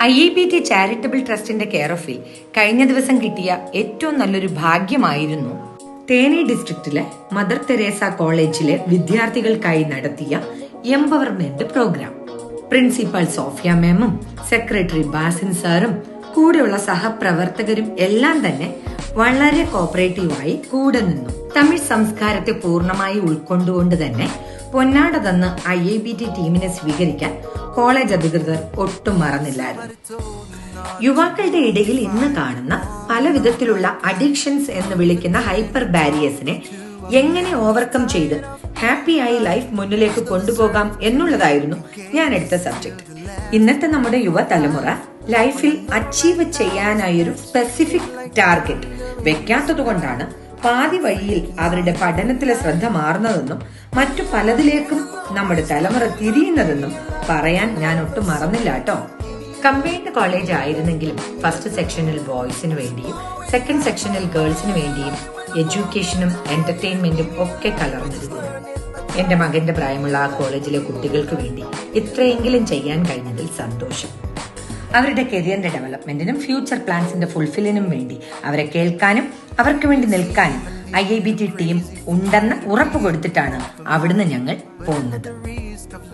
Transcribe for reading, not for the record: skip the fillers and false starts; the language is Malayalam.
IIPT ചാരിറ്റബിൾ ട്രസ്റ്റിന്റെ കെയർ ഓഫിൽ കഴിഞ്ഞ ദിവസം കിട്ടിയ ഏറ്റവും നല്ലൊരു ഭാഗ്യമായിരുന്നു തേനി ഡിസ്ട്രിക്റ്റിലെ മദർ തെരേസ കോളേജിലെ വിദ്യാർത്ഥികൾക്കായി നടത്തിയ എംപവർമെന്റ് പ്രോഗ്രാം. പ്രിൻസിപ്പൽ സോഫിയ മാമും സെക്രട്ടറി ബാസിൻ സാറും കൂടെയുള്ള സഹപ്രവർത്തകരും എല്ലാം തന്നെ വളരെ കോപ്പറേറ്റീവായി കൂടെ നിന്നു. തമിഴ് സംസ്കാരത്തെ പൂർണ്ണമായി ഉൾക്കൊണ്ടുകൊണ്ട് തന്നെ പൊന്നാട തന്ന് IIPT ടീമിനെ സ്വീകരിക്കാൻ കോളേജ് അധികൃതർ ഒട്ടും മറന്നില്ലായിരുന്നു. യുവാക്കളുടെ ഇടയിൽ ഇന്ന് കാണുന്ന പല വിധത്തിലുള്ള അഡിക്ഷൻസ് എന്ന് വിളിക്കുന്ന ഹൈപ്പർ ബാരിയേഴ്സിനെ എങ്ങനെ ഓവർകം ചെയ്ത് ഹാപ്പിയായി ലൈഫ് മുന്നിലേക്ക് കൊണ്ടുപോകാം എന്നുള്ളതായിരുന്നു ഞാൻ എടുത്ത സബ്ജക്ട്. ഇന്നത്തെ നമ്മുടെ യുവതലമുറ ലൈഫിൽ അച്ചീവ് ചെയ്യാനായൊരു സ്പെസിഫിക് ടാർഗറ്റ് വെക്കാത്തത് കൊണ്ടാണ് പാതി വഴിയിൽ അവരുടെ പഠനത്തിലെ ശ്രദ്ധ മാറുന്നതെന്നും മറ്റു പലതിലേക്കും നമ്മുടെ തലമുറ തിരിയുന്നതെന്നും പറയാൻ ഞാൻ ഒട്ടും മറന്നില്ല കേട്ടോ. കമ്പൈൻഡ് കോളേജ് ആയിരുന്നെങ്കിലും ഫസ്റ്റ് സെക്ഷനിൽ ബോയ്സിന് വേണ്ടിയും സെക്കൻഡ് സെക്ഷനിൽ ഗേൾസിന് വേണ്ടിയും എഡ്യൂക്കേഷനും എന്റർടൈൻമെന്റും ഒക്കെ കലർന്നിരുന്നു. എന്റെ മകന്റെ പ്രായമുള്ള ആ കോളേജിലെ കുട്ടികൾക്ക് വേണ്ടി ഇത്രയെങ്കിലും ചെയ്യാൻ കഴിഞ്ഞതിൽ സന്തോഷം. അവരുടെ കരിയറിന്റെ ഡെവലപ്മെന്റിനും ഫ്യൂച്ചർ പ്ലാൻസിന്റെ ഫുൾഫില്ലിനും വേണ്ടി അവരെ കേൾക്കാനും അവർക്ക് വേണ്ടി നിൽക്കാനും IIPT ടീം ഉണ്ടെന്ന് ഉറപ്പ് കൊടുത്തിട്ടാണ് അവിടുന്ന് ഞങ്ങൾ പോകുന്നത്.